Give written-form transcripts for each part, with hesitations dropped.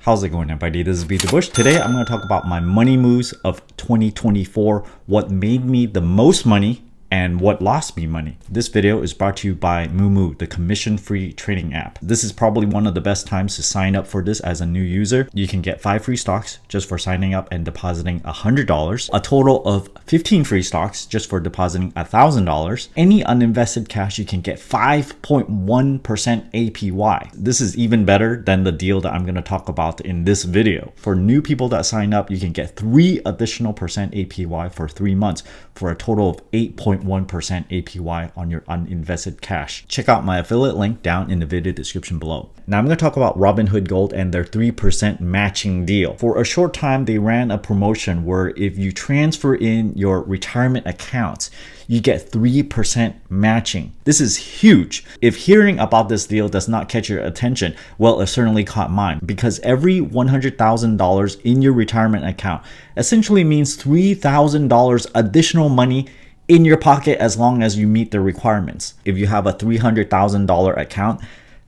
How's it going, everybody? This is BeatTheBush. Today I'm going to talk about my money moves of 2024, what made me the most money and what lost me money. This video is brought to you by Moomoo, the commission-free trading app. This is probably one of the best times to sign up for this as a new user. You can get 5 free stocks just for signing up and depositing $100, a total of 15 free stocks just for depositing $1,000. Any uninvested cash, you can get 5.1% APY. This is even better than the deal that I'm going to talk about in this video. For new people that sign up, you can get 3 additional percent APY for 3 months for a total of 8.1% APY on your uninvested cash. Check out my affiliate link down in the video description below. Now I'm going to talk about Robinhood Gold and their 3% matching deal. For a short time, they ran a promotion where if you transfer in your retirement accounts, you get 3% matching. This is huge. If hearing about this deal does not catch your attention, well, it certainly caught mine, because every $100,000 in your retirement account essentially means $3,000 additional money in your pocket as long as you meet the requirements. If you have a $300,000 account,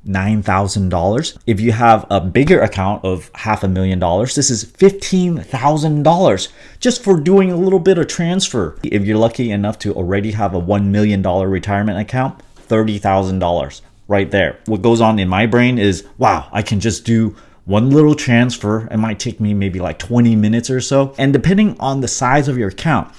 $9,000. If you have a bigger account of $500,000, this is $15,000 just for doing a little bit of transfer. If you're lucky enough to already have a $1 million retirement account, $30,000 right there. What goes on in my brain is, wow, I can just do one little transfer. It might take me maybe like 20 minutes or so. And depending on the size of your account,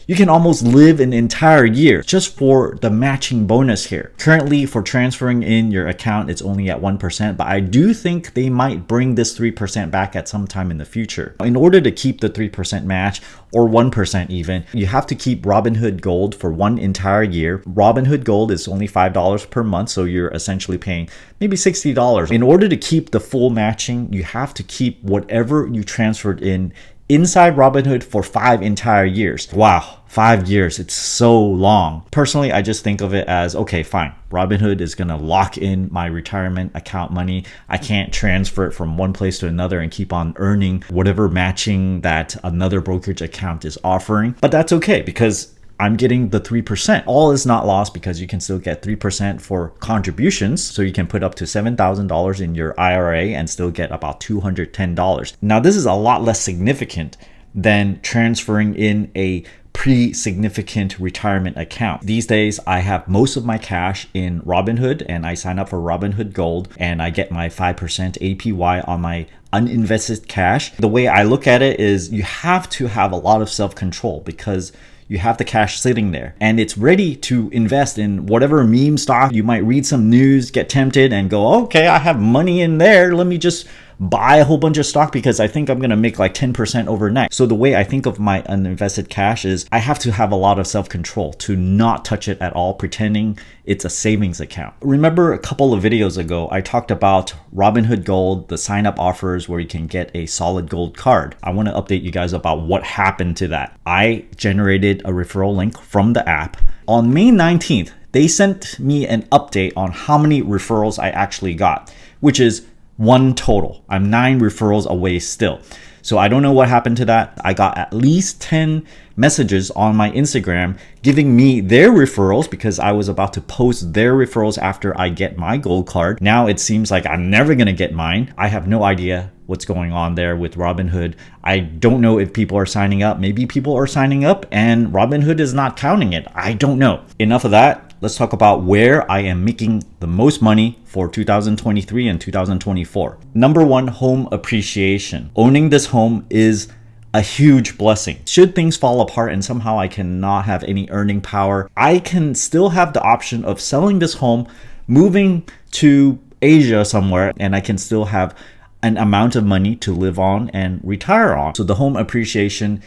you can almost live an entire year just for the matching bonus here. Currently, for transferring in your account, it's only at 1%, but I do think they might bring this 3% back at some time in the future. In order to keep the 3% match, or 1% even, you have to keep Robinhood Gold for one entire year. Robinhood Gold is only $5 per month, so you're essentially paying maybe $60. In order to keep the full matching, you have to keep whatever you transferred in inside Robinhood for 5 entire years. Wow, 5 years, it's so long. Personally, I just think of it as, okay, fine. Robinhood is gonna lock in my retirement account money. I can't transfer it from one place to another and keep on earning whatever matching that another brokerage account is offering. But that's okay, because I'm getting the 3%. All is not lost, because you can still get 3% for contributions. So you can put up to $7,000 in your IRA and still get about $210. Now, this is a lot less significant than transferring in a pre-significant retirement account. These days, I have most of my cash in Robinhood, and I sign up for Robinhood Gold, and I get my 5% APY on my uninvested cash. The way I look at it is you have to have a lot of self-control, because you have the cash sitting there and it's ready to invest in whatever meme stock. You might read some news, get tempted and go, okay, I have money in there. Let me just buy a whole bunch of stock because I think I'm going to make like 10% overnight. So the way I think of my uninvested cash is I have to have a lot of self-control to not touch it at all, pretending it's a savings account. Remember a couple of videos ago, I talked about Robinhood Gold, the sign-up offers where you can get a solid gold card. I want to update you guys about what happened to that. I generated a referral link from the app. On May 19th, they sent me an update on how many referrals I actually got, which is 1 total. I'm 9 referrals away still. So I don't know what happened to that. I got at least 10 messages on my Instagram giving me their referrals because I was about to post their referrals after I get my gold card. Now it seems like I'm never going to get mine. I have no idea what's going on there with Robinhood. I don't know if people are signing up. Maybe people are signing up and Robinhood is not counting it. I don't know. Enough of that. Let's talk about where I am making the most money for 2023 and 2024. Number 1, home appreciation. Owning this home is a huge blessing. Should things fall apart and somehow I cannot have any earning power, I can still have the option of selling this home, moving to Asia somewhere, and I can still have an amount of money to live on and retire on. So the home appreciation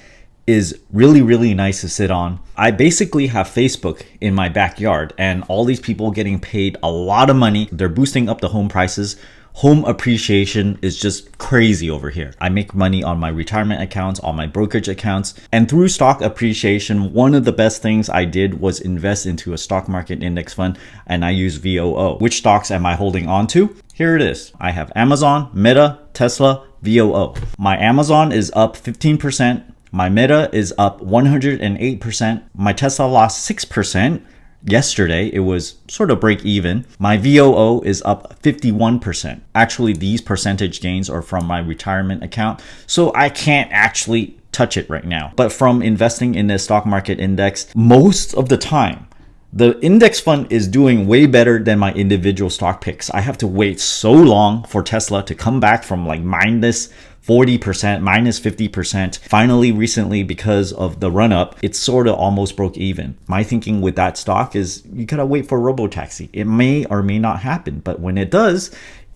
is really, really nice to sit on. I basically have Facebook in my backyard and all these people getting paid a lot of money. They're boosting up the home prices. Home appreciation is just crazy over here. I make money on my retirement accounts, on my brokerage accounts, and through stock appreciation, one of the best things I did was invest into a stock market index fund, and I use VOO. Which stocks am I holding on to? Here it is. I have Amazon, Meta, Tesla, VOO. My Amazon is up 15%. My Meta is up 108%. My Tesla lost 6%. Yesterday, it was sort of break even. My VOO is up 51%. Actually, these percentage gains are from my retirement account, so I can't actually touch it right now. But from investing in the stock market index, most of the time, the index fund is doing way better than my individual stock picks. I have to wait so long for Tesla to come back from like minus 40%, minus 50%. Finally, recently, because of the run up, it sort of almost broke even. My thinking with that stock is you gotta wait for robotaxi. It may or may not happen, but when it does,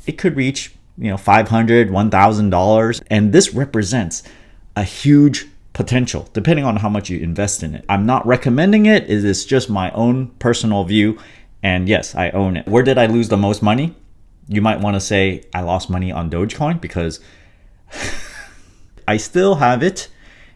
it could reach, $500, $1,000. And this represents a huge potential depending on how much you invest in it. I'm not recommending it. It is just my own personal view. And yes, I own it. Where did I lose the most money? You might want to say I lost money on Dogecoin because I still have it.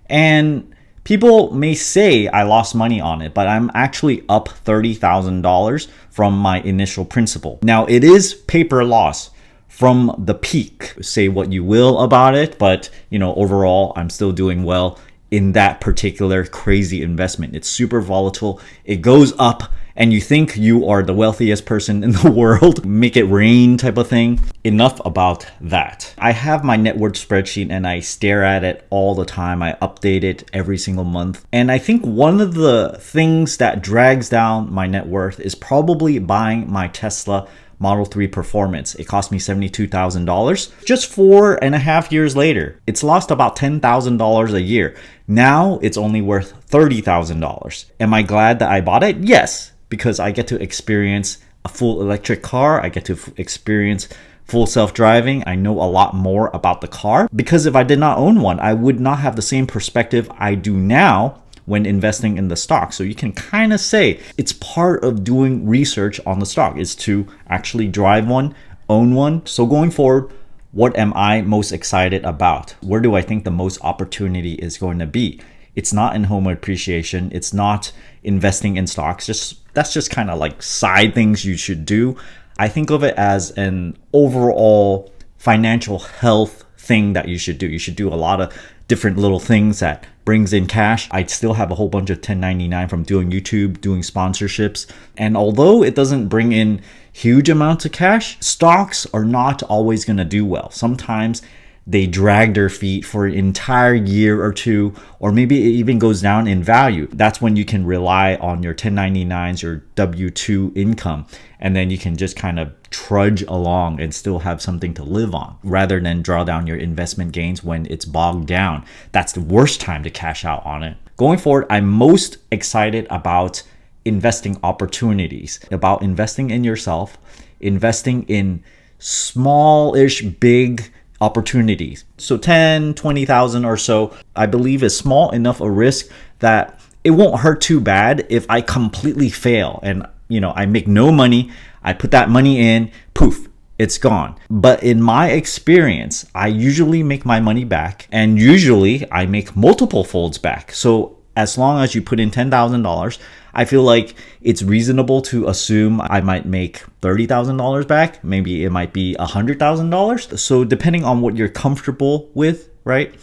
And people may say I lost money on it, but I'm actually up $30,000 from my initial principal. Now it is paper loss from the peak. Say what you will about it, but overall, I'm still doing well in that particular crazy investment. It's super volatile. It goes up and you think you are the wealthiest person in the world. Make it rain type of thing. Enough about that. I have my net worth spreadsheet and I stare at it all the time. I update it every single month. And I think one of the things that drags down my net worth is probably buying my Tesla Model 3 Performance. It cost me $72,000. Just 4.5 years later, it's lost about $10,000 a year. Now it's only worth $30,000. Am I glad that I bought it? Yes, because I get to experience a full electric car. I get to experience full self-driving. I know a lot more about the car because if I did not own one, I would not have the same perspective I do now when investing in the stock. So you can kind of say it's part of doing research on the stock is to actually drive one, own one. So going forward, what am I most excited about? Where do I think the most opportunity is going to be? It's not in home appreciation. It's not investing in stocks. That's just kind of like side things you should do. I think of it as an overall financial health thing that you should do. You should do a lot of different little things that brings in cash. I still have a whole bunch of 1099 from doing YouTube, doing sponsorships. And although it doesn't bring in huge amounts of cash, stocks are not always going to do well. Sometimes they drag their feet for an entire year or two, or maybe it even goes down in value. That's when you can rely on your 1099s, your W-2 income, and then you can just kind of trudge along and still have something to live on rather than draw down your investment gains when it's bogged down. That's the worst time to cash out on it. Going forward, I'm most excited about investing opportunities, about investing in yourself, investing in small-ish, big opportunities. So 10, 20,000 or so, I believe is small enough a risk that it won't hurt too bad if I completely fail and I make no money. I put that money in, poof, it's gone. But in my experience, I usually make my money back and usually I make multiple folds back. So as long as you put in $10,000, I feel like it's reasonable to assume I might make $30,000 back. Maybe it might be $100,000. So depending on what you're comfortable with, right?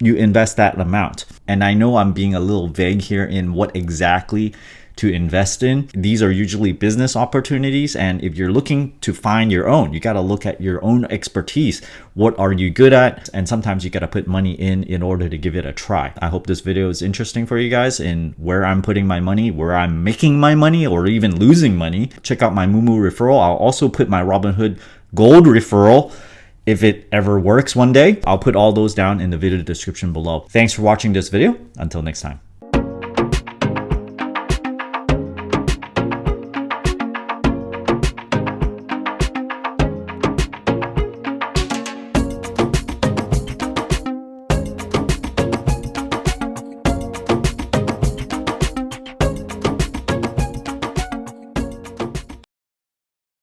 You invest that amount. And I know I'm being a little vague here in what exactly to invest in. These are usually business opportunities. And if you're looking to find your own, you got to look at your own expertise. What are you good at? And sometimes you got to put money in order to give it a try. I hope this video is interesting for you guys in where I'm putting my money, where I'm making my money, or even losing money. Check out my Moomoo referral. I'll also put my Robinhood Gold referral if it ever works one day. I'll put all those down in the video description below. Thanks for watching this video. Until next time.